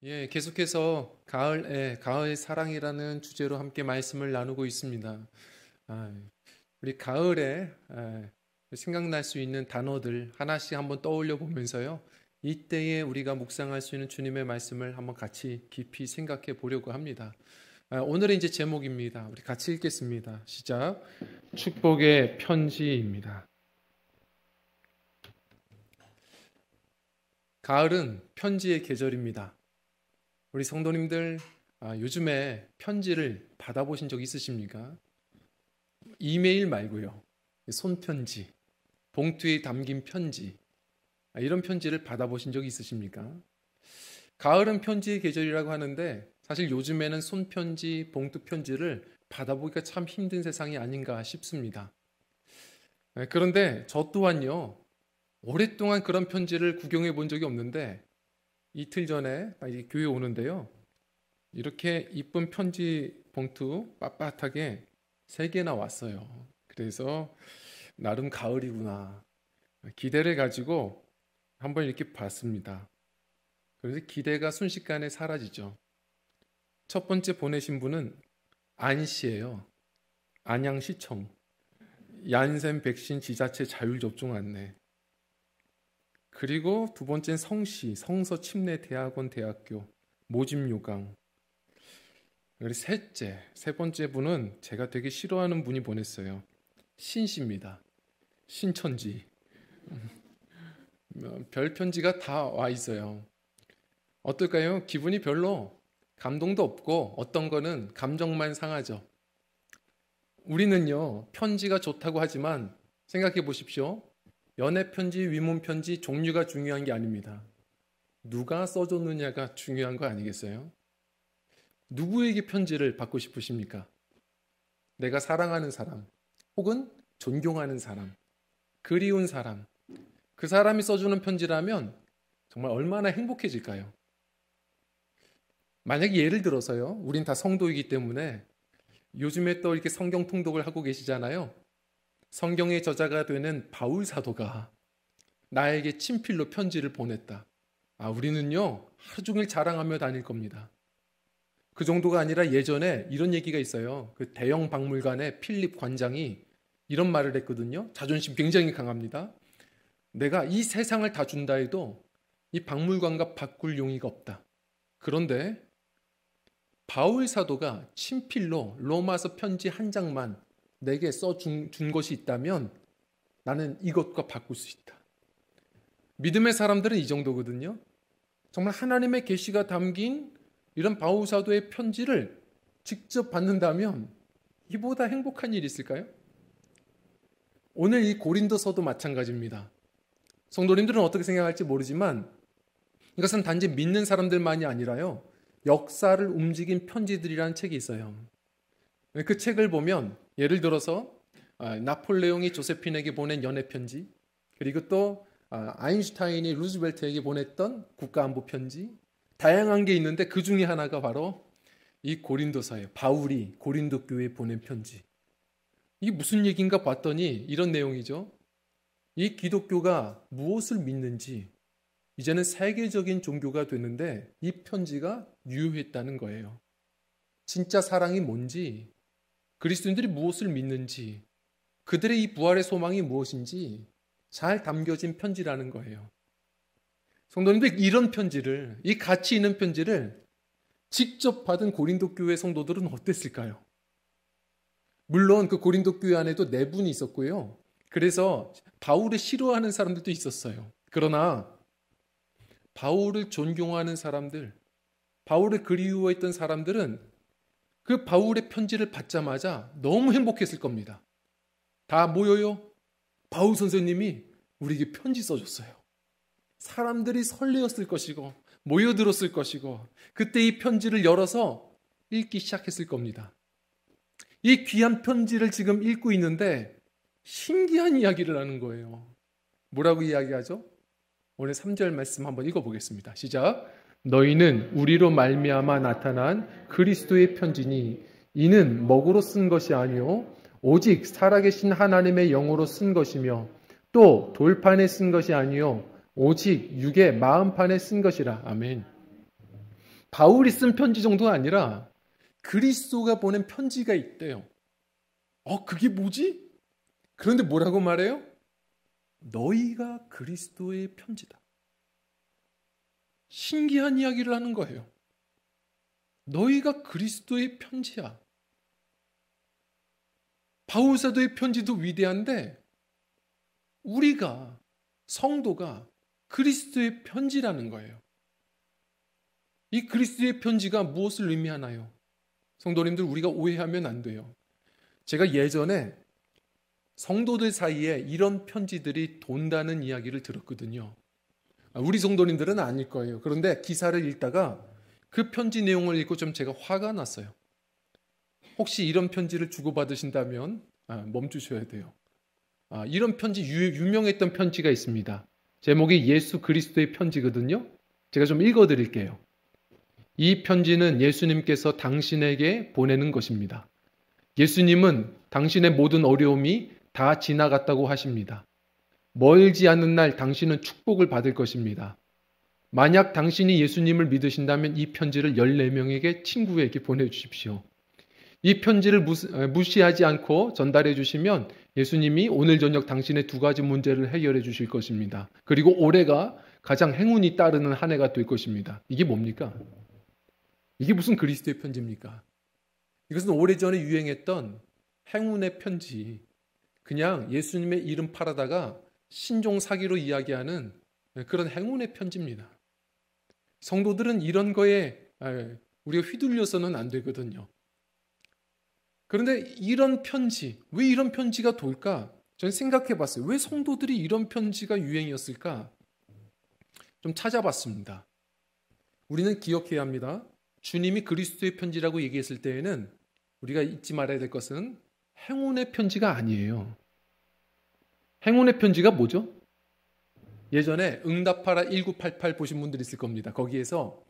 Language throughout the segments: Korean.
계속해서 가을 사랑이라는 주제로 함께 말씀을 나누고 있습니다. 우리 가을에 생각날 수 있는 단어들 하나씩 한번 떠올려 보면서요. 이때에 우리가 묵상할 수 있는 주님의 말씀을 한번 같이 깊이 생각해 보려고 합니다. 오늘의 이제 제목입니다. 우리 같이 읽겠습니다. 시작. 축복의 편지입니다. 가을은 편지의 계절입니다. 우리 성도님들 요즘에 편지를 받아보신 적 있으십니까? 이메일 말고요. 손편지, 봉투에 담긴 편지, 이런 편지를 받아보신 적 있으십니까? 가을은 편지의 계절이라고 하는데 사실 요즘에는 손편지, 봉투 편지를 받아보기가 참 힘든 세상이 아닌가 싶습니다. 그런데 저 또한요, 오랫동안 그런 편지를 구경해 본 적이 없는데 이틀 전에 교회 오는데요. 이렇게 이쁜 편지 봉투 빳빳하게 3개나 왔어요. 그래서 나름 가을이구나. 기대를 가지고 한번 이렇게 봤습니다. 그래서 기대가 순식간에 사라지죠. 첫 번째 보내신 분은 안씨예요. 안양시청. 얀센 백신 지자체 자율접종 안내. 그리고 두 번째는 성시, 성서침례대학원 대학교 모집요강. 그리고 세 번째 분은 제가 되게 싫어하는 분이 보냈어요. 신씨입니다. 신천지. 별 편지가 다 와 있어요. 어떨까요? 기분이 별로 감동도 없고 어떤 거는 감정만 상하죠. 우리는요, 편지가 좋다고 하지만 생각해 보십시오. 연애 편지, 위문 편지 종류가 중요한 게 아닙니다. 누가 써줬느냐가 중요한 거 아니겠어요? 누구에게 편지를 받고 싶으십니까? 내가 사랑하는 사람, 혹은 존경하는 사람, 그리운 사람, 그 사람이 써주는 편지라면 정말 얼마나 행복해질까요? 만약에 예를 들어서요, 우린 다 성도이기 때문에 요즘에 또 이렇게 성경 통독을 하고 계시잖아요. 성경의 저자가 되는 바울 사도가 나에게 친필로 편지를 보냈다. 우리는요, 하루 종일 자랑하며 다닐 겁니다. 그 정도가 아니라 예전에 이런 얘기가 있어요. 그 대형 박물관의 필립 관장이 이런 말을 했거든요. 자존심 굉장히 강합니다. 내가 이 세상을 다 준다 해도 이 박물관과 바꿀 용의가 없다. 그런데 바울 사도가 친필로 로마서 편지 한 장만 내게 써준 것이 있다면 나는 이것과 바꿀 수 있다. 믿음의 사람들은 이 정도거든요. 정말 하나님의 계시가 담긴 이런 바울 사도의 편지를 직접 받는다면 이보다 행복한 일이 있을까요? 오늘 이 고린도서도 마찬가지입니다. 성도님들은 어떻게 생각할지 모르지만 이것은 단지 믿는 사람들만이 아니라요, 역사를 움직인 편지들이라는 책이 있어요. 그 책을 보면 예를 들어서 나폴레옹이 조세핀에게 보낸 연애 편지, 그리고 또 아인슈타인이 루즈벨트에게 보냈던 국가안보 편지, 다양한 게 있는데 그 중에 하나가 바로 이 고린도서예요. 바울이 고린도 교회에 보낸 편지. 이게 무슨 얘기인가 봤더니 이런 내용이죠. 이 기독교가 무엇을 믿는지 이제는 세계적인 종교가 되는데 이 편지가 유효했다는 거예요. 진짜 사랑이 뭔지, 그리스도인들이 무엇을 믿는지, 그들의 이 부활의 소망이 무엇인지 잘 담겨진 편지라는 거예요. 성도님들, 이런 편지를, 이 가치 있는 편지를 직접 받은 고린도 교회 성도들은 어땠을까요? 물론 그 고린도 교회 안에도 내분이 있었고요. 그래서 바울을 싫어하는 사람들도 있었어요. 그러나 바울을 존경하는 사람들, 바울을 그리워했던 사람들은 그 바울의 편지를 받자마자 너무 행복했을 겁니다. 다 모여요. 바울 선생님이 우리에게 편지 써줬어요. 사람들이 설레었을 것이고 모여들었을 것이고 그때 이 편지를 열어서 읽기 시작했을 겁니다. 이 귀한 편지를 지금 읽고 있는데 신기한 이야기를 하는 거예요. 뭐라고 이야기하죠? 오늘 3절 말씀 한번 읽어보겠습니다. 시작. 너희는 우리로 말미암아 나타난 그리스도의 편지니 이는 먹으로 쓴 것이 아니요 오직 살아계신 하나님의 영으로 쓴 것이며 또 돌판에 쓴 것이 아니요 오직 육의 마음판에 쓴 것이라. 아멘. 바울이 쓴 편지 정도가 아니라 그리스도가 보낸 편지가 있대요. 그게 뭐지? 그런데 뭐라고 말해요? 너희가 그리스도의 편지다. 신기한 이야기를 하는 거예요. 너희가 그리스도의 편지야. 바울 사도의 편지도 위대한데 우리가 성도가 그리스도의 편지라는 거예요. 이 그리스도의 편지가 무엇을 의미하나요? 성도님들, 우리가 오해하면 안 돼요. 제가 예전에 성도들 사이에 이런 편지들이 돈다는 이야기를 들었거든요. 우리 성도님들은 아닐 거예요. 그런데 기사를 읽다가 그 편지 내용을 읽고 좀 제가 화가 났어요. 혹시 이런 편지를 주고받으신다면 멈추셔야 돼요. 이런 편지, 유명했던 편지가 있습니다. 제목이 예수 그리스도의 편지거든요. 제가 좀 읽어드릴게요. 이 편지는 예수님께서 당신에게 보내는 것입니다. 예수님은 당신의 모든 어려움이 다 지나갔다고 하십니다. 멀지 않은 날 당신은 축복을 받을 것입니다. 만약 당신이 예수님을 믿으신다면 이 편지를 14명에게 친구에게 보내주십시오. 이 편지를 무시하지 않고 전달해 주시면 예수님이 오늘 저녁 당신의 2가지 문제를 해결해 주실 것입니다. 그리고 올해가 가장 행운이 따르는 한 해가 될 것입니다. 이게 뭡니까? 이게 무슨 그리스도의 편지입니까? 이것은 오래전에 유행했던 행운의 편지, 그냥 예수님의 이름 팔아다가 신종 사기로 이야기하는 그런 행운의 편지입니다. 성도들은 이런 거에 우리가 휘둘려서는 안 되거든요. 그런데 이런 편지, 왜 이런 편지가 돌까? 저는 생각해 봤어요. 왜 성도들이 이런 편지가 유행이었을까? 좀 찾아봤습니다. 우리는 기억해야 합니다. 주님이 그리스도의 편지라고 얘기했을 때에는 우리가 잊지 말아야 될 것은 행운의 편지가 아니에요. 행운의 편지가 뭐죠? 예전에 응답하라 1988 보신 분들 있을 겁니다. 거기에서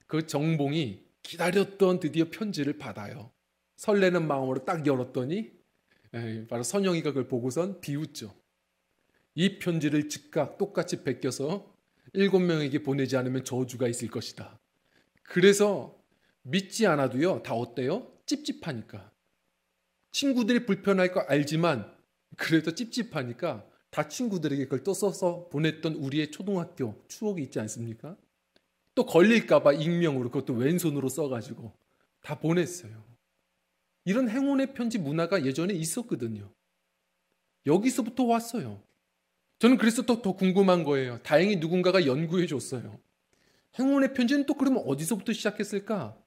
그 정봉이 기다렸던 드디어 편지를 받아요. 설레는 마음으로 딱 열었더니 바로 선영이가 그걸 보고선 비웃죠. 이 편지를 즉각 똑같이 베껴서 7명에게 보내지 않으면 저주가 있을 것이다. 그래서 믿지 않아도요, 다 어때요? 찝찝하니까. 친구들이 불편할 거 알지만 그래도 찝찝하니까 다 친구들에게 그걸 또 써서 보냈던 우리의 초등학교 추억이 있지 않습니까? 또 걸릴까봐 익명으로 그것도 왼손으로 써가지고 다 보냈어요. 이런 행운의 편지 문화가 예전에 있었거든요. 여기서부터 왔어요. 저는 그래서 더 궁금한 거예요. 다행히 누군가가 연구해 줬어요. 행운의 편지는 또 그러면 어디서부터 시작했을까?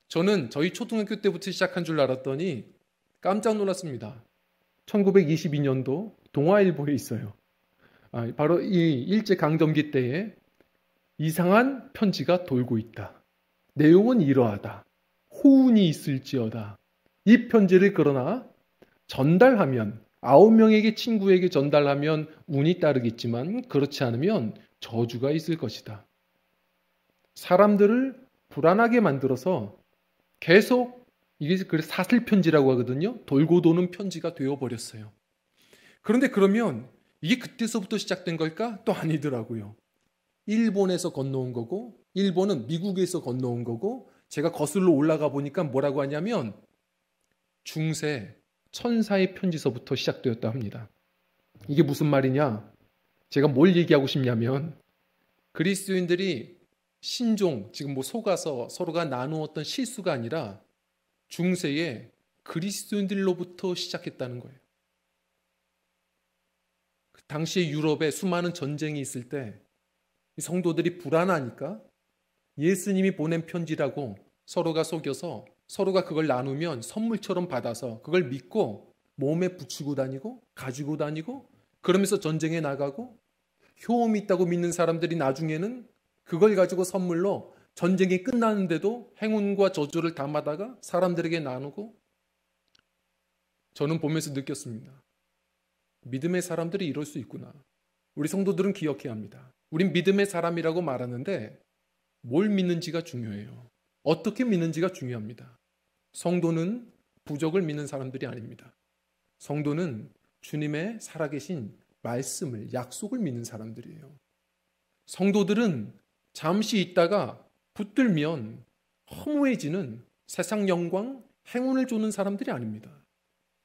저는 저희 초등학교 때부터 시작한 줄 알았더니 깜짝 놀랐습니다. 1922년도 동아일보에 있어요. 바로 이 일제강점기 때에 이상한 편지가 돌고 있다. 내용은 이러하다. 호운이 있을지어다. 이 편지를 그러나 전달하면 9명에게 친구에게 전달하면 운이 따르겠지만 그렇지 않으면 저주가 있을 것이다. 사람들을 불안하게 만들어서 계속 이게 사슬편지라고 하거든요. 돌고 도는 편지가 되어버렸어요. 그런데 그러면 이게 그때서부터 시작된 걸까? 또 아니더라고요. 일본에서 건너온 거고 일본은 미국에서 건너온 거고 제가 거슬러 올라가 보니까 뭐라고 하냐면 중세 천사의 편지서부터 시작되었다 합니다. 이게 무슨 말이냐? 제가 뭘 얘기하고 싶냐면 그리스도인들이 신종, 지금 속아서 서로가 나누었던 실수가 아니라 중세에 그리스도인들로부터 시작했다는 거예요. 그 당시에 유럽에 수많은 전쟁이 있을 때 성도들이 불안하니까 예수님이 보낸 편지라고 서로가 속여서 서로가 그걸 나누면 선물처럼 받아서 그걸 믿고 몸에 붙이고 다니고 가지고 다니고 그러면서 전쟁에 나가고 효험이 있다고 믿는 사람들이 나중에는 그걸 가지고 선물로 전쟁이 끝나는데도 행운과 저주를 담아다가 사람들에게 나누고 저는 보면서 느꼈습니다. 믿음의 사람들이 이럴 수 있구나. 우리 성도들은 기억해야 합니다. 우린 믿음의 사람이라고 말하는데 뭘 믿는지가 중요해요. 어떻게 믿는지가 중요합니다. 성도는 부적을 믿는 사람들이 아닙니다. 성도는 주님의 살아계신 말씀을, 약속을 믿는 사람들이에요. 성도들은 잠시 있다가 붙들면 허무해지는 세상 영광, 행운을 주는 사람들이 아닙니다.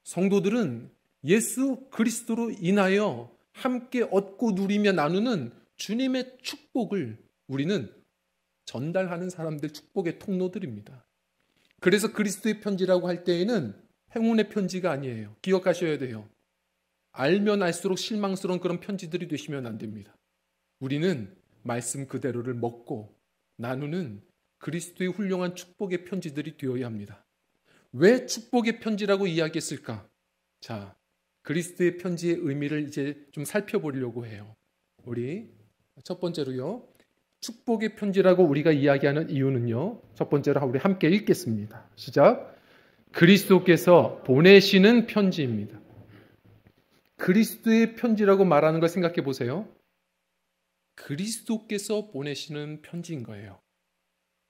성도들은 예수 그리스도로 인하여 함께 얻고 누리며 나누는 주님의 축복을 우리는 전달하는 사람들, 축복의 통로들입니다. 그래서 그리스도의 편지라고 할 때에는 행운의 편지가 아니에요. 기억하셔야 돼요. 알면 알수록 실망스러운 그런 편지들이 되시면 안 됩니다. 우리는 말씀 그대로를 먹고 나누는 그리스도의 훌륭한 축복의 편지들이 되어야 합니다. 왜 축복의 편지라고 이야기했을까? 자, 그리스도의 편지의 의미를 이제 좀 살펴보려고 해요. 우리 첫 번째로요. 축복의 편지라고 우리가 이야기하는 이유는요. 첫 번째로 우리 함께 읽겠습니다. 시작. 그리스도께서 보내시는 편지입니다. 그리스도의 편지라고 말하는 걸 생각해 보세요. 그리스도께서 보내시는 편지인 거예요.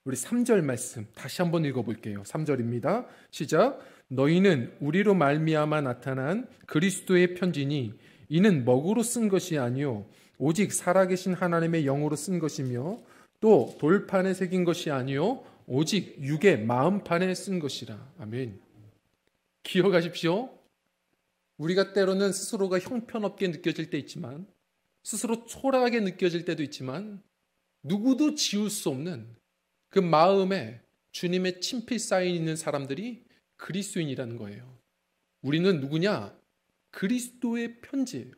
우리 3절 말씀 다시 한번 읽어볼게요. 3절입니다. 시작. 너희는 우리로 말미암아 나타난 그리스도의 편지니 이는 먹으로 쓴 것이 아니요 오직 살아계신 하나님의 영으로 쓴 것이며 또 돌판에 새긴 것이 아니요 오직 육의 마음판에 쓴 것이라. 아멘. 기억하십시오. 우리가 때로는 스스로가 형편없게 느껴질 때 있지만 스스로 초라하게 느껴질 때도 있지만 누구도 지울 수 없는 그 마음에 주님의 친필 사인 있는 사람들이 그리스도인이라는 거예요. 우리는 누구냐? 그리스도의 편지예요.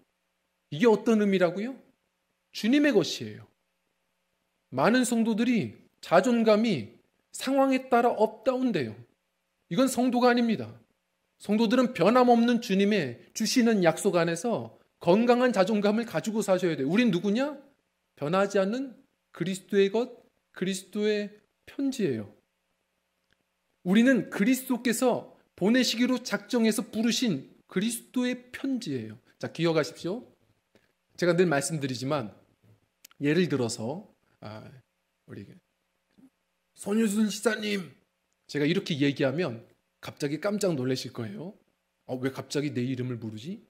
이게 어떤 의미라고요? 주님의 것이에요. 많은 성도들이 자존감이 상황에 따라 업다운돼요. 이건 성도가 아닙니다. 성도들은 변함없는 주님의 주시는 약속 안에서 건강한 자존감을 가지고 사셔야 돼요. 우린 누구냐? 변하지 않는 그리스도의 것, 그리스도의 편지예요. 우리는 그리스도께서 보내시기로 작정해서 부르신 그리스도의 편지예요. 자, 기억하십시오. 제가 늘 말씀드리지만 예를 들어서 우리 손유순 지사님 제가 이렇게 얘기하면 갑자기 깜짝 놀라실 거예요. 왜 갑자기 내 이름을 부르지?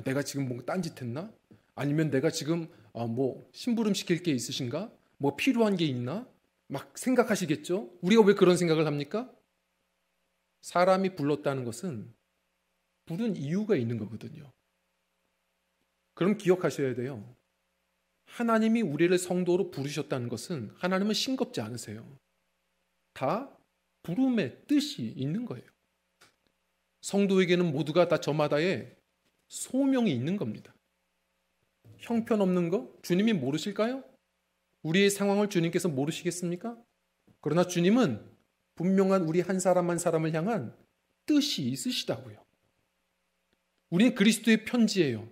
내가 지금 뭔가 딴짓했나? 아니면 내가 지금 뭐 심부름 시킬 게 있으신가? 뭐 필요한 게 있나? 막 생각하시겠죠? 우리가 왜 그런 생각을 합니까? 사람이 불렀다는 것은 부른 이유가 있는 거거든요. 그럼 기억하셔야 돼요. 하나님이 우리를 성도로 부르셨다는 것은 하나님은 싱겁지 않으세요. 다 부름의 뜻이 있는 거예요. 성도에게는 모두가 다 저마다의 소명이 있는 겁니다. 형편없는 거 주님이 모르실까요? 우리의 상황을 주님께서 모르시겠습니까? 그러나 주님은 분명한 우리 한 사람 한 사람을 향한 뜻이 있으시다고요. 우리는 그리스도의 편지예요.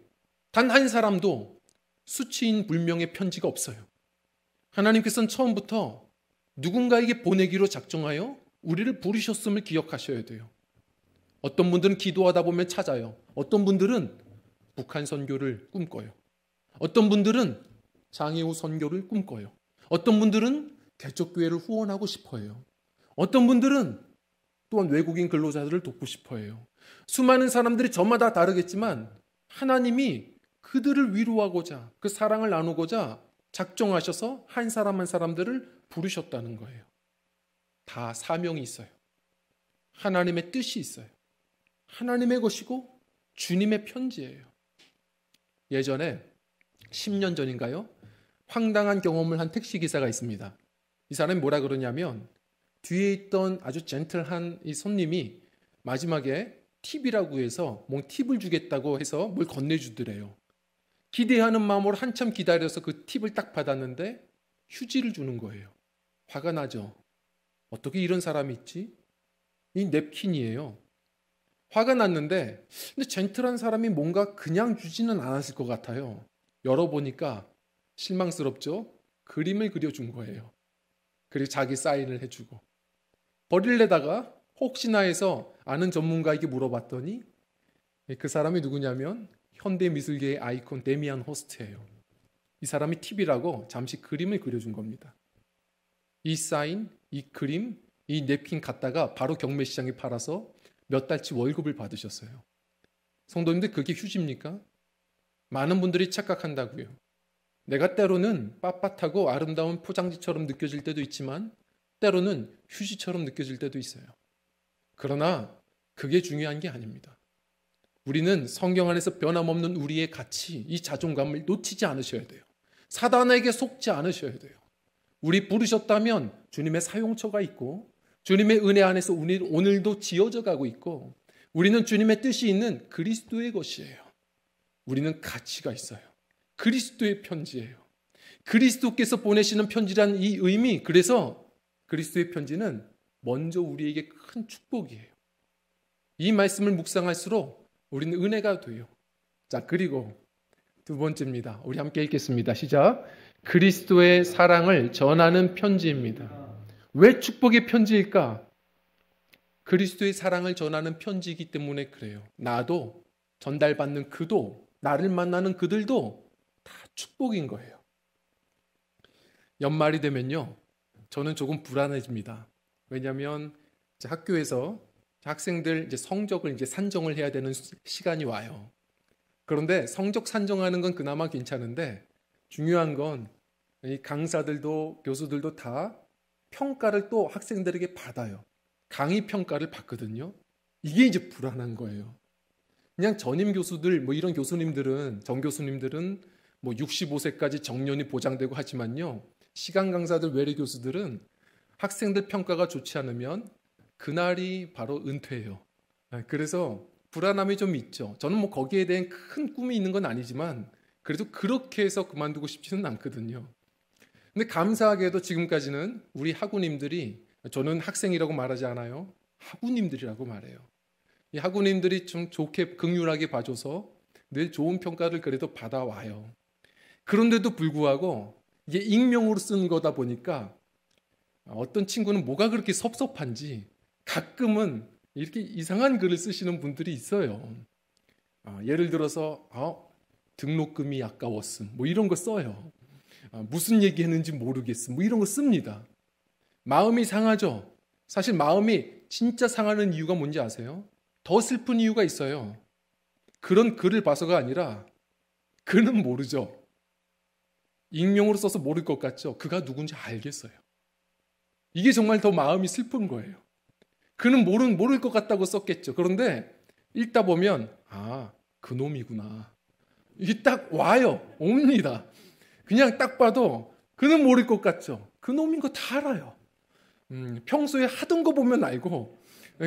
단 한 사람도 수치인 불명의 편지가 없어요. 하나님께서는 처음부터 누군가에게 보내기로 작정하여 우리를 부르셨음을 기억하셔야 돼요. 어떤 분들은 기도하다 보면 찾아요. 어떤 분들은 북한 선교를 꿈꿔요. 어떤 분들은 장애우 선교를 꿈꿔요. 어떤 분들은 개척교회를 후원하고 싶어해요. 어떤 분들은 또한 외국인 근로자들을 돕고 싶어해요. 수많은 사람들이 저마다 다르겠지만 하나님이 그들을 위로하고자 그 사랑을 나누고자 작정하셔서 한 사람 한 사람들을 부르셨다는 거예요. 다 사명이 있어요. 하나님의 뜻이 있어요. 하나님의 것이고 주님의 편지예요. 예전에 10년 전인가요? 황당한 경험을 한 택시기사가 있습니다. 이 사람이 뭐라 그러냐면 뒤에 있던 아주 젠틀한 이 손님이 마지막에 팁이라고 해서 뭐 팁을 주겠다고 해서 뭘 건네주더래요. 기대하는 마음으로 한참 기다려서 그 팁을 딱 받았는데 휴지를 주는 거예요. 화가 나죠. 어떻게 이런 사람이 있지? 이 냅킨이에요. 화가 났는데 근데 젠틀한 사람이 뭔가 그냥 주지는 않았을 것 같아요. 열어보니까 실망스럽죠? 그림을 그려준 거예요. 그리고 자기 사인을 해주고 버릴래다가 혹시나 해서 아는 전문가에게 물어봤더니 그 사람이 누구냐면 현대미술계의 아이콘 데미안 호스트예요. 이 사람이 팁이라고 잠시 그림을 그려준 겁니다. 이 사인, 이 그림, 이 냅킨 갖다가 바로 경매시장에 팔아서 몇 달치 월급을 받으셨어요. 성도님들 그게 휴지입니까? 많은 분들이 착각한다고요. 내가 때로는 빳빳하고 아름다운 포장지처럼 느껴질 때도 있지만 때로는 휴지처럼 느껴질 때도 있어요. 그러나 그게 중요한 게 아닙니다. 우리는 성경 안에서 변함없는 우리의 가치, 이 자존감을 놓치지 않으셔야 돼요. 사단에게 속지 않으셔야 돼요. 우리 부르셨다면 주님의 사용처가 있고 주님의 은혜 안에서 오늘도 지어져 가고 있고 우리는 주님의 뜻이 있는 그리스도의 것이에요. 우리는 가치가 있어요. 그리스도의 편지예요. 그리스도께서 보내시는 편지란 이 의미, 그래서 그리스도의 편지는 먼저 우리에게 큰 축복이에요. 이 말씀을 묵상할수록 우리는 은혜가 돼요. 자, 그리고 두 번째입니다. 우리 함께 읽겠습니다. 시작. 그리스도의 사랑을 전하는 편지입니다. 왜 축복의 편지일까? 그리스도의 사랑을 전하는 편지이기 때문에 그래요. 나도, 전달받는 그도, 나를 만나는 그들도 다 축복인 거예요. 연말이 되면요, 저는 조금 불안해집니다. 왜냐하면 학교에서 학생들 성적을 산정을 해야 되는 시간이 와요. 그런데 성적 산정하는 건 그나마 괜찮은데 중요한 건 이 강사들도 교수들도 다 평가를 또 학생들에게 받아요. 강의 평가를 받거든요. 이게 이제 불안한 거예요. 그냥 전임 교수들, 이런 교수님들은, 정 교수님들은 65세까지 정년이 보장되고 하지만요. 시간 강사들, 외래 교수들은 학생들 평가가 좋지 않으면 그날이 바로 은퇴예요. 그래서 불안함이 좀 있죠. 저는 거기에 대한 큰 꿈이 있는 건 아니지만 그래도 그렇게 해서 그만두고 싶지는 않거든요. 근데 감사하게도 지금까지는 우리 학우님들이, 저는 학생이라고 말하지 않아요. 학우님들이라고 말해요. 이 학우님들이 좀 좋게 긍휼하게 봐줘서 늘 좋은 평가를 그래도 받아와요. 그런데도 불구하고 이게 익명으로 쓴 거다 보니까 어떤 친구는 뭐가 그렇게 섭섭한지 가끔은 이렇게 이상한 글을 쓰시는 분들이 있어요. 예를 들어서 등록금이 아까웠음, 이런 거 써요. 무슨 얘기했는지 모르겠음, 이런 거 씁니다. 마음이 상하죠. 사실 마음이 진짜 상하는 이유가 뭔지 아세요? 더 슬픈 이유가 있어요. 그런 글을 봐서가 아니라 그는 모르죠. 익명으로 써서 모를 것 같죠. 그가 누군지 알겠어요. 이게 정말 더 마음이 슬픈 거예요. 그는 모를 것 같다고 썼겠죠. 그런데 읽다 보면 그놈이구나. 이게 딱 와요. 옵니다. 그냥 딱 봐도 그는 모를 것 같죠. 그놈인 거 다 알아요. 평소에 하던 거 보면 알고,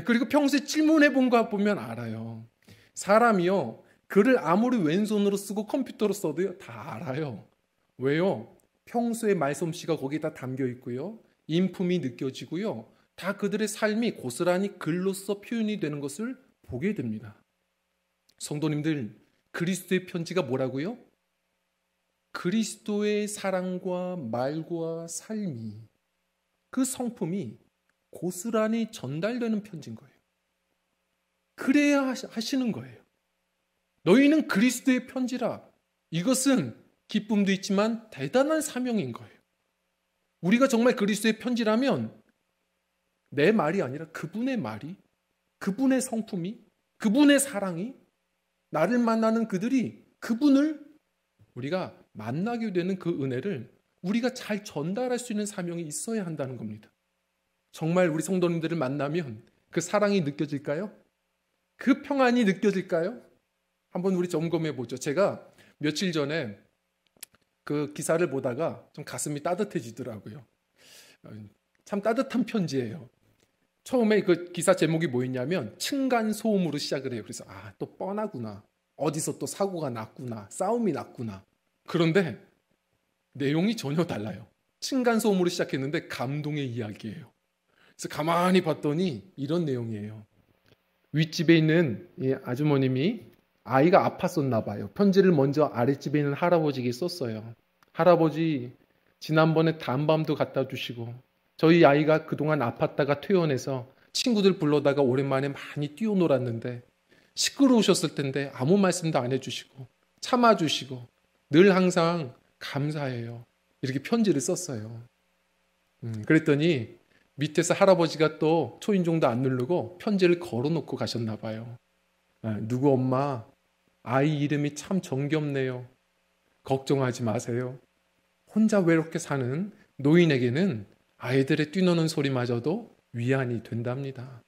그리고 평소에 질문해 본 거 보면 알아요. 사람이요, 글을 아무리 왼손으로 쓰고 컴퓨터로 써도요, 다 알아요. 왜요? 평소에 말솜씨가 거기에 다 담겨 있고요, 인품이 느껴지고요, 다 그들의 삶이 고스란히 글로써 표현이 되는 것을 보게 됩니다. 성도님들, 그리스도의 편지가 뭐라고요? 그리스도의 사랑과 말과 삶이, 그 성품이 고스란히 전달되는 편지인 거예요. 그래야 하시는 거예요. 너희는 그리스도의 편지라. 이것은 기쁨도 있지만 대단한 사명인 거예요. 우리가 정말 그리스도의 편지라면 내 말이 아니라 그분의 말이, 그분의 성품이, 그분의 사랑이, 나를 만나는 그들이 그분을 우리가 만나게 되는 그 은혜를 우리가 잘 전달할 수 있는 사명이 있어야 한다는 겁니다. 정말 우리 성도님들을 만나면 그 사랑이 느껴질까요? 그 평안이 느껴질까요? 한번 우리 점검해 보죠. 제가 며칠 전에 그 기사를 보다가 좀 가슴이 따뜻해지더라고요. 참 따뜻한 편지예요. 처음에 그 기사 제목이 뭐였냐면 층간소음으로 시작을 해요. 그래서 또 뻔하구나. 어디서 또 사고가 났구나. 싸움이 났구나. 그런데 내용이 전혀 달라요. 층간소음으로 시작했는데 감동의 이야기예요. 그래서 가만히 봤더니 이런 내용이에요. 윗집에 있는 이 아주머님이 아이가 아팠었나 봐요. 편지를 먼저 아랫집에 있는 할아버지에게 썼어요. 할아버지, 지난번에 단밤도 갖다 주시고 저희 아이가 그동안 아팠다가 퇴원해서 친구들 불러다가 오랜만에 많이 뛰어놀았는데 시끄러우셨을 텐데 아무 말씀도 안 해주시고 참아주시고 늘 항상 감사해요. 이렇게 편지를 썼어요. 그랬더니 밑에서 할아버지가 또 초인종도 안 누르고 편지를 걸어놓고 가셨나 봐요. 누구 엄마, 아이 이름이 참 정겹네요. 걱정하지 마세요. 혼자 외롭게 사는 노인에게는 아이들의 뛰노는 소리마저도 위안이 된답니다.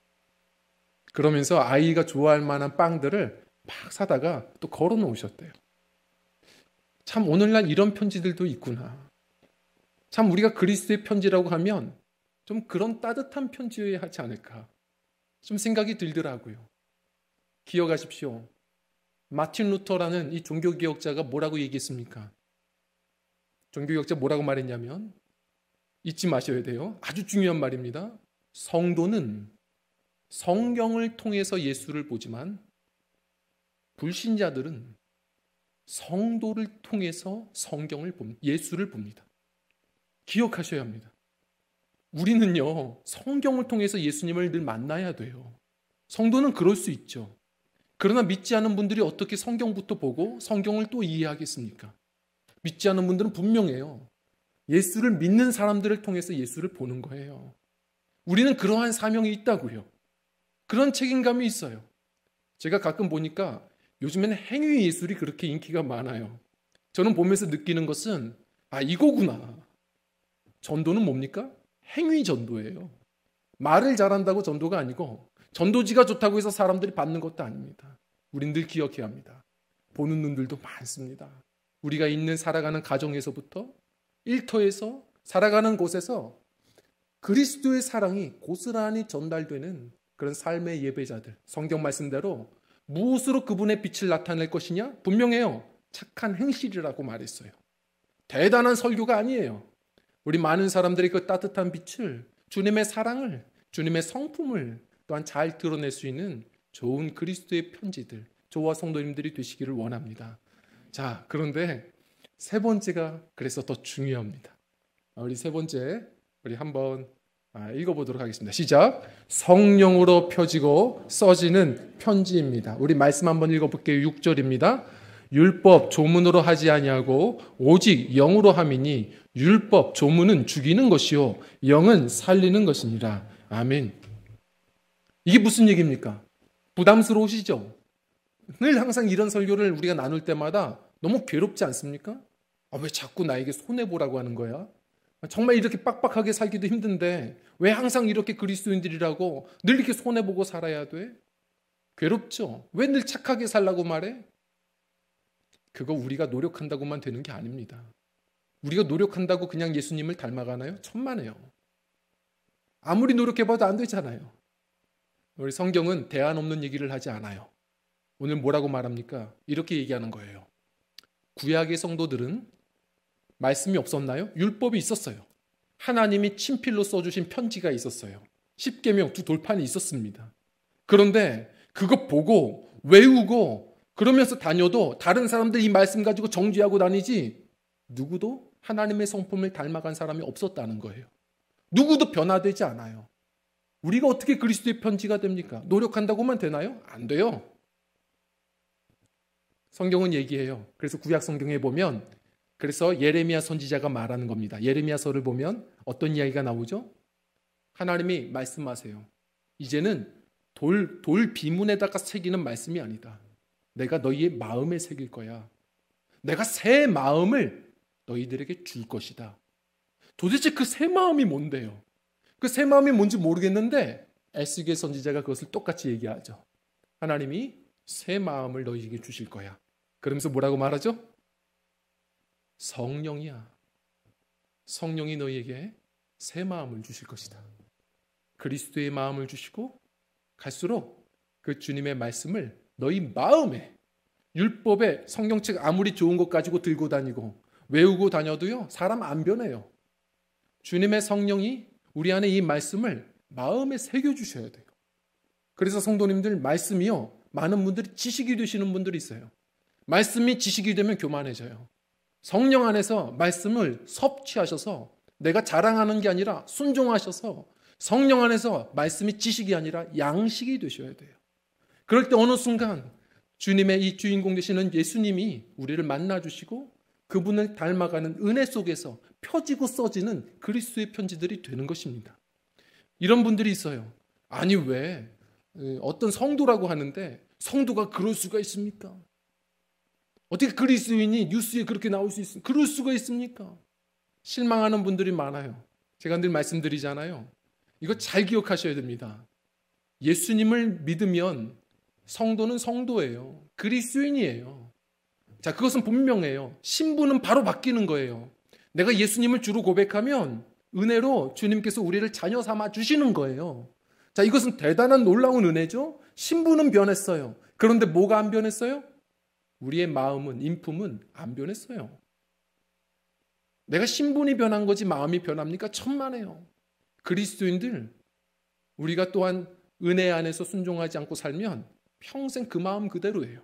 그러면서 아이가 좋아할 만한 빵들을 막 사다가 또 걸어 놓으셨대요. 참 오늘날 이런 편지들도 있구나. 참 우리가 그리스도의 편지라고 하면 좀 그런 따뜻한 편지여야 하지 않을까 좀 생각이 들더라고요. 기억하십시오. 마틴 루터라는 이 종교개혁자가 뭐라고 얘기했습니까? 종교개혁자 뭐라고 말했냐면 잊지 마셔야 돼요. 아주 중요한 말입니다. 성도는 성경을 통해서 예수를 보지만 불신자들은 성도를 통해서 예수를 봅니다. 기억하셔야 합니다. 우리는요, 성경을 통해서 예수님을 늘 만나야 돼요. 성도는 그럴 수 있죠. 그러나 믿지 않은 분들이 어떻게 성경부터 보고 성경을 또 이해하겠습니까? 믿지 않은 분들은 분명해요. 예수를 믿는 사람들을 통해서 예수를 보는 거예요. 우리는 그러한 사명이 있다고요. 그런 책임감이 있어요. 제가 가끔 보니까 요즘에는 행위 예술이 그렇게 인기가 많아요. 저는 보면서 느끼는 것은 이거구나. 전도는 뭡니까? 행위 전도예요. 말을 잘한다고 전도가 아니고 전도지가 좋다고 해서 사람들이 받는 것도 아닙니다. 우린 늘 기억해야 합니다. 보는 눈들도 많습니다. 우리가 있는 살아가는 가정에서부터 일터에서 살아가는 곳에서 그리스도의 사랑이 고스란히 전달되는 그런 삶의 예배자들, 성경 말씀대로 무엇으로 그분의 빛을 나타낼 것이냐? 분명해요. 착한 행실이라고 말했어요. 대단한 설교가 아니에요. 우리 많은 사람들이 그 따뜻한 빛을, 주님의 사랑을, 주님의 성품을 또한 잘 드러낼 수 있는 좋은 그리스도의 편지들, 저와 성도님들이 되시기를 원합니다. 자, 그런데 세 번째가 그래서 더 중요합니다. 우리 세 번째, 우리 한번 읽어보도록 하겠습니다. 시작. 성령으로 펴지고 써지는 편지입니다. 우리 말씀 한번 읽어볼게요. 6절입니다. 율법 조문으로 하지 아니하고 오직 영으로 함이니 율법 조문은 죽이는 것이요 영은 살리는 것이니라. 아멘. 이게 무슨 얘기입니까? 부담스러우시죠? 늘 항상 이런 설교를 우리가 나눌 때마다 너무 괴롭지 않습니까? 왜 자꾸 나에게 손해보라고 하는 거야? 정말 이렇게 빡빡하게 살기도 힘든데 왜 항상 이렇게 그리스도인들이라고 늘 이렇게 손해보고 살아야 돼? 괴롭죠? 왜 늘 착하게 살라고 말해? 그거 우리가 노력한다고만 되는 게 아닙니다. 우리가 노력한다고 그냥 예수님을 닮아가나요? 천만에요. 아무리 노력해봐도 안 되잖아요. 우리 성경은 대안 없는 얘기를 하지 않아요. 오늘 뭐라고 말합니까? 이렇게 얘기하는 거예요. 구약의 성도들은 말씀이 없었나요? 율법이 있었어요. 하나님이 친필로 써주신 편지가 있었어요. 십계명 두 돌판이 있었습니다. 그런데 그거 보고 외우고 그러면서 다녀도 다른 사람들이 이 말씀 가지고 정죄하고 다니지 누구도 하나님의 성품을 닮아간 사람이 없었다는 거예요. 누구도 변화되지 않아요. 우리가 어떻게 그리스도의 편지가 됩니까? 노력한다고만 되나요? 안 돼요. 성경은 얘기해요. 그래서 구약 성경에 보면 그래서 예레미야 선지자가 말하는 겁니다. 예레미야서를 보면 어떤 이야기가 나오죠? 하나님이 말씀하세요. 이제는 돌 비문에다가 새기는 말씀이 아니다. 내가 너희의 마음에 새길 거야. 내가 새 마음을 너희들에게 줄 것이다. 도대체 그 새 마음이 뭔데요? 그 새 마음이 뭔지 모르겠는데 에스겔 선지자가 그것을 똑같이 얘기하죠. 하나님이 새 마음을 너희에게 주실 거야. 그러면서 뭐라고 말하죠? 성령이야. 성령이 너희에게 새 마음을 주실 것이다. 그리스도의 마음을 주시고 갈수록 그 주님의 말씀을 너희 마음에 율법에 성경책 아무리 좋은 것 가지고 들고 다니고 외우고 다녀도요 사람 안 변해요. 주님의 성령이 우리 안에 이 말씀을 마음에 새겨주셔야 돼요. 그래서 성도님들 말씀이요 많은 분들이 지식이 되시는 분들이 있어요. 말씀이 지식이 되면 교만해져요. 성령 안에서 말씀을 섭취하셔서 내가 자랑하는 게 아니라 순종하셔서 성령 안에서 말씀이 지식이 아니라 양식이 되셔야 돼요. 그럴 때 어느 순간 주님의 이 주인공 되시는 예수님이 우리를 만나주시고 그분을 닮아가는 은혜 속에서 펴지고 써지는 그리스도의 편지들이 되는 것입니다. 이런 분들이 있어요. 아니 왜 어떤 성도라고 하는데 성도가 그럴 수가 있습니까? 어떻게 그리스도인이 뉴스에 그렇게 나올 수 있습니까? 그럴 수가 있습니까? 실망하는 분들이 많아요. 제가 늘 말씀드리잖아요. 이거 잘 기억하셔야 됩니다. 예수님을 믿으면 성도는 성도예요. 그리스도인이에요. 자, 그것은 분명해요. 신분은 바로 바뀌는 거예요. 내가 예수님을 주로 고백하면 은혜로 주님께서 우리를 자녀 삼아 주시는 거예요. 자, 이것은 대단한 놀라운 은혜죠. 신분은 변했어요. 그런데 뭐가 안 변했어요? 우리의 마음은, 인품은 안 변했어요. 내가 신분이 변한 거지 마음이 변합니까? 천만에요. 그리스도인들, 우리가 또한 은혜 안에서 순종하지 않고 살면 평생 그 마음 그대로예요.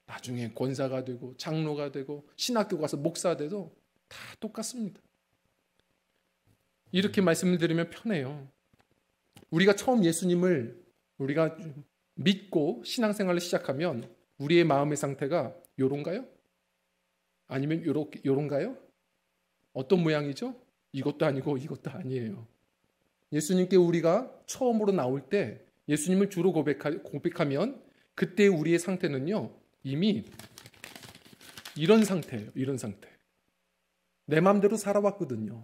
나중에 권사가 되고 장로가 되고 신학교 가서 목사 돼도 다 똑같습니다. 이렇게 말씀을 드리면 편해요. 우리가 처음 예수님을 우리가 믿고 신앙생활을 시작하면 우리의 마음의 상태가 요런가요? 아니면 요런가요? 어떤 모양이죠? 이것도 아니고 이것도 아니에요. 예수님께 우리가 처음으로 나올 때 예수님을 주로 고백하면 그때 우리의 상태는요, 이미 이런 상태예요. 이런 상태. 내 마음대로 살아왔거든요.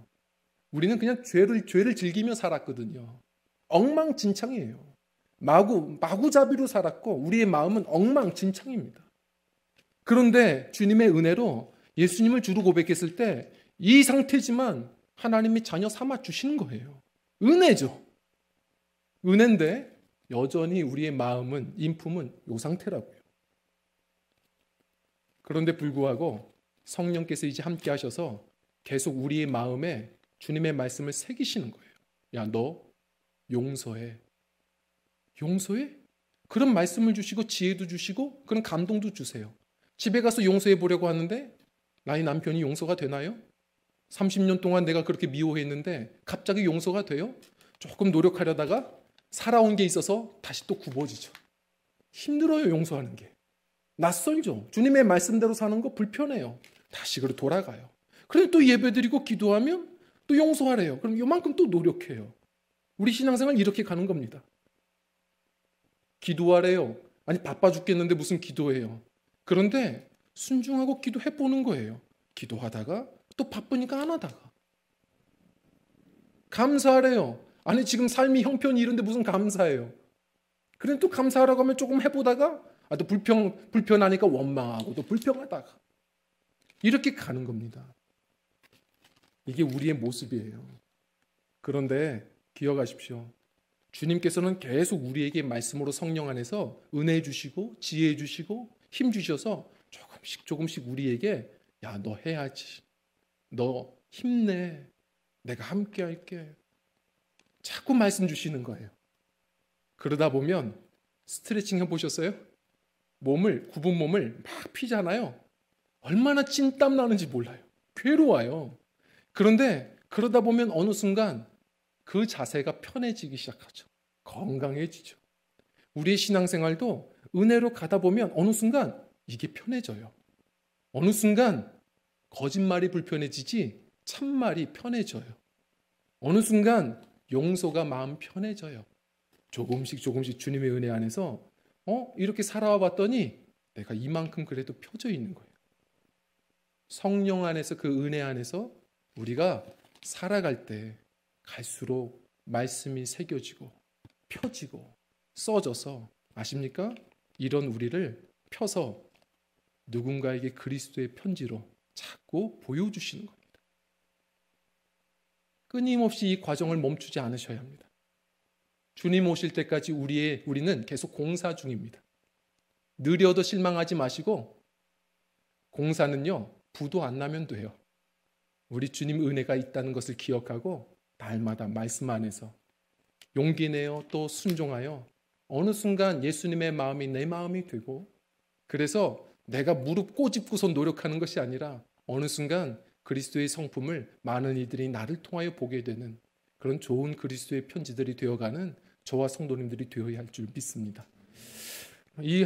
우리는 그냥 죄를 즐기며 살았거든요. 엉망진창이에요. 마구잡이로 살았고 우리의 마음은 엉망진창입니다. 그런데 주님의 은혜로 예수님을 주로 고백했을 때 이 상태지만 하나님이 자녀 삼아 주시는 거예요. 은혜죠. 은혜인데 여전히 우리의 마음은, 인품은 이 상태라고요. 그런데 불구하고 성령께서 이제 함께 하셔서 계속 우리의 마음에 주님의 말씀을 새기시는 거예요. 야, 너 용서해. 용서해? 그런 말씀을 주시고 지혜도 주시고 그런 감동도 주세요. 집에 가서 용서해 보려고 하는데 나의 남편이 용서가 되나요? 30년 동안 내가 그렇게 미워했는데 갑자기 용서가 돼요? 조금 노력하려다가 살아온 게 있어서 다시 또 굽어지죠. 힘들어요, 용서하는 게. 낯설죠. 주님의 말씀대로 사는 거 불편해요. 다시 그로 돌아가요. 그런데 또 예배드리고 기도하면 또 용서하래요. 그럼 요만큼 또 노력해요. 우리 신앙생활 이렇게 가는 겁니다. 기도하래요. 아니 바빠 죽겠는데 무슨 기도해요. 그런데 순종하고 기도해보는 거예요. 기도하다가 또 바쁘니까 안 하다가. 감사하래요. 아니 지금 삶이 형편이 이런데 무슨 감사해요. 그런데 또 감사하라고 하면 조금 해보다가 또 불편하니까 원망하고 또 불평하다가 이렇게 가는 겁니다. 이게 우리의 모습이에요. 그런데 기억하십시오. 주님께서는 계속 우리에게 말씀으로 성령 안에서 은혜 주시고 지혜 주시고 힘 주셔서 조금씩 우리에게 야, 너 해야지. 너 힘내. 내가 함께 할게. 자꾸 말씀 주시는 거예요. 그러다 보면 스트레칭 해보셨어요? 굽은 몸을 막 피잖아요. 얼마나 찐땀 나는지 몰라요. 괴로워요. 그런데 그러다 보면 어느 순간 그 자세가 편해지기 시작하죠. 건강해지죠. 우리의 신앙생활도 은혜로 가다 보면 어느 순간 이게 편해져요. 어느 순간 거짓말이 불편해지지 참말이 편해져요. 어느 순간 용서가 마음 편해져요. 조금씩 주님의 은혜 안에서 이렇게 살아와 봤더니 내가 이만큼 그래도 펴져 있는 거예요. 성령 안에서 그 은혜 안에서 우리가 살아갈 때 갈수록 말씀이 새겨지고 펴지고 써져서 아십니까? 이런 우리를 펴서 누군가에게 그리스도의 편지로 자꾸 보여주시는 겁니다. 끊임없이 이 과정을 멈추지 않으셔야 합니다. 주님 오실 때까지 우리는 계속 공사 중입니다. 느려도 실망하지 마시고 공사는요, 부도 안 나면 돼요. 우리 주님 은혜가 있다는 것을 기억하고 날마다 말씀 안에서 용기 내어 또 순종하여 어느 순간 예수님의 마음이 내 마음이 되고 그래서 내가 무릎 꼬집고서 노력하는 것이 아니라 어느 순간 그리스도의 성품을 많은 이들이 나를 통하여 보게 되는 그런 좋은 그리스도의 편지들이 되어가는 저와 성도님들이 되어야 할 줄 믿습니다. 이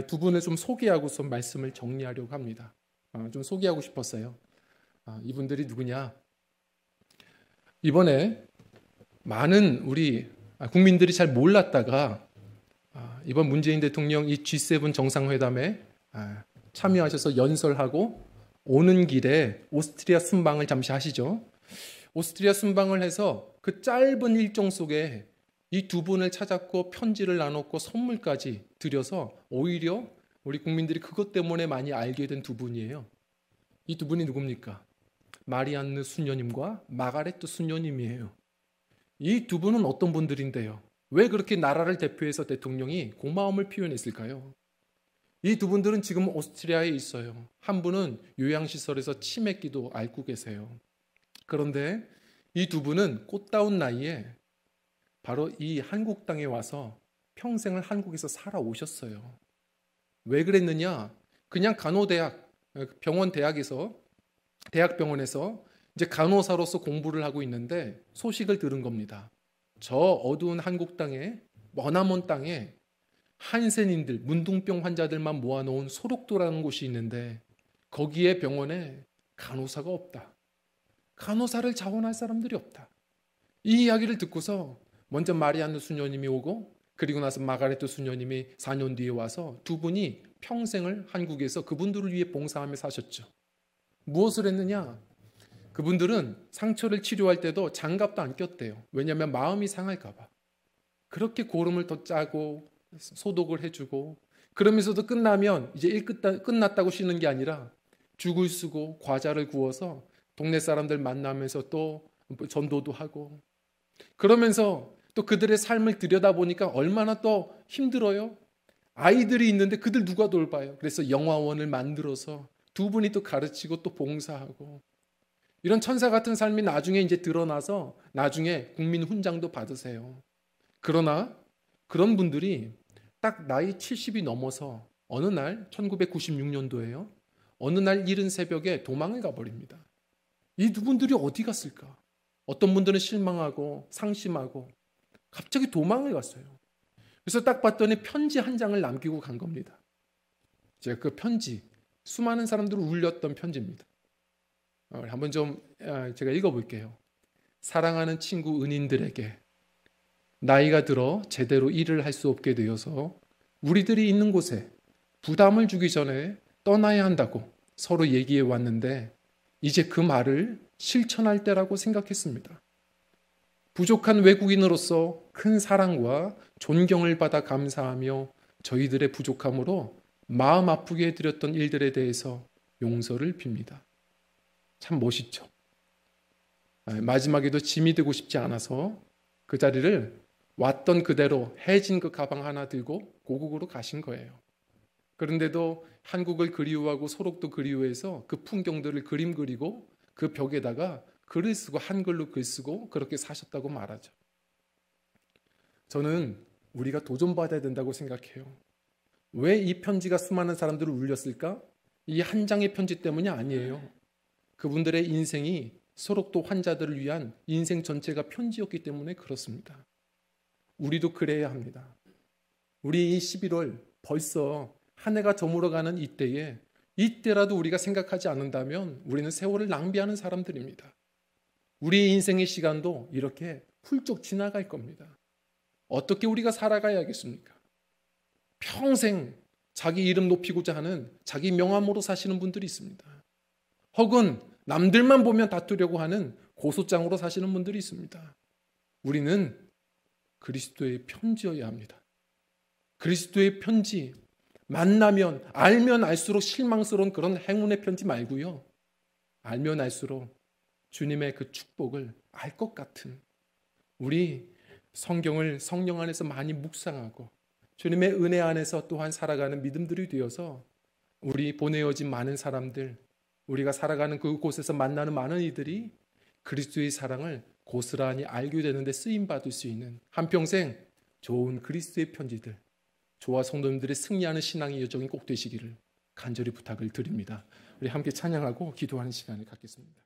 두 분을 좀 소개하고서 말씀을 정리하려고 합니다. 좀 소개하고 싶었어요. 이분들이 누구냐? 이번에 많은 우리 국민들이 잘 몰랐다가 이번 문재인 대통령 이 G7 정상회담에 참여하셔서 연설하고 오는 길에 오스트리아 순방을 잠시 하시죠. 오스트리아 순방을 해서 그 짧은 일정 속에 이 두 분을 찾았고 편지를 나눴고 선물까지 드려서 오히려 우리 국민들이 그것 때문에 많이 알게 된 두 분이에요. 이 두 분이 누굽니까? 마리안느 수녀님과 마가레트 수녀님이에요. 이 두 분은 어떤 분들인데요? 왜 그렇게 나라를 대표해서 대통령이 고마움을 표현했을까요? 이 두 분들은 지금 오스트리아에 있어요. 한 분은 요양시설에서 치매기도 앓고 계세요. 그런데 이 두 분은 꽃다운 나이에 바로 이 한국 땅에 와서 평생을 한국에서 살아오셨어요. 왜 그랬느냐? 그냥 간호대학, 대학병원에서 이제 간호사로서 공부를 하고 있는데 소식을 들은 겁니다. 저 어두운 한국 땅에, 머나먼 땅에 한센인들, 문둥병 환자들만 모아놓은 소록도라는 곳이 있는데 거기에 병원에 간호사가 없다. 간호사를 자원할 사람들이 없다. 이 이야기를 듣고서 먼저 마리안느 수녀님이 오고 그리고 나서 마가레트 수녀님이 4년 뒤에 와서 두 분이 평생을 한국에서 그분들을 위해 봉사하며 사셨죠. 무엇을 했느냐? 그분들은 상처를 치료할 때도 장갑도 안 꼈대요. 왜냐하면 마음이 상할까 봐. 그렇게 고름을 더 짜고 소독을 해주고 그러면서도 끝나면 이제 일 끝났다고 쉬는 게 아니라 죽을 쓰고 과자를 구워서 동네 사람들 만나면서 또 전도도 하고 그러면서 또 그들의 삶을 들여다보니까 얼마나 또 힘들어요. 아이들이 있는데 그들 누가 돌봐요. 그래서 영화원을 만들어서 두 분이 또 가르치고 또 봉사하고 이런 천사 같은 삶이 나중에 이제 드러나서 나중에 국민 훈장도 받으세요. 그러나 그런 분들이 딱 나이 70이 넘어서 어느 날 1996년도에요. 어느 날 이른 새벽에 도망을 가버립니다. 이 두 분들이 어디 갔을까? 어떤 분들은 실망하고 상심하고 갑자기 도망을 갔어요. 그래서 딱 봤더니 편지 한 장을 남기고 간 겁니다. 제가 그 편지, 수많은 사람들을 울렸던 편지입니다. 한번 좀 제가 읽어볼게요. 사랑하는 친구 은인들에게 나이가 들어 제대로 일을 할 수 없게 되어서 우리들이 있는 곳에 부담을 주기 전에 떠나야 한다고 서로 얘기해 왔는데 이제 그 말을 실천할 때라고 생각했습니다. 부족한 외국인으로서 큰 사랑과 존경을 받아 감사하며 저희들의 부족함으로 마음 아프게 해드렸던 일들에 대해서 용서를 빕니다. 참 멋있죠. 마지막에도 짐이 되고 싶지 않아서 그 자리를 왔던 그대로 해진 그 가방 하나 들고 고국으로 가신 거예요. 그런데도 한국을 그리워하고 소록도 그리워해서 그 풍경들을 그림 그리고 그 벽에다가 글을 쓰고 한글로 글 쓰고 그렇게 사셨다고 말하죠. 저는 우리가 도전받아야 된다고 생각해요. 왜 이 편지가 수많은 사람들을 울렸을까? 이 한 장의 편지 때문이 아니에요. 그분들의 인생이 소록도 환자들을 위한 인생 전체가 편지였기 때문에 그렇습니다. 우리도 그래야 합니다. 우리 이 11월 벌써 한 해가 저물어가는 이때라도 우리가 생각하지 않는다면 우리는 세월을 낭비하는 사람들입니다. 우리의 인생의 시간도 이렇게 훌쩍 지나갈 겁니다. 어떻게 우리가 살아가야겠습니까? 평생 자기 이름 높이고자 하는 자기 명함으로 사시는 분들이 있습니다. 혹은 남들만 보면 다투려고 하는 고소장으로 사시는 분들이 있습니다. 우리는 그리스도의 편지여야 합니다. 그리스도의 편지, 만나면 알면 알수록 실망스러운 그런 행운의 편지 말고요. 알면 알수록 주님의 그 축복을 알 것 같은 우리 성경을 성령 안에서 많이 묵상하고 주님의 은혜 안에서 또한 살아가는 믿음들이 되어서 우리 보내어진 많은 사람들, 우리가 살아가는 그곳에서 만나는 많은 이들이 그리스도의 사랑을 고스란히 알게 되는데 쓰임받을 수 있는 한평생 좋은 그리스도의 편지들, 저와 성도님들의 승리하는 신앙의 여정이 꼭 되시기를 간절히 부탁을 드립니다. 우리 함께 찬양하고 기도하는 시간을 갖겠습니다.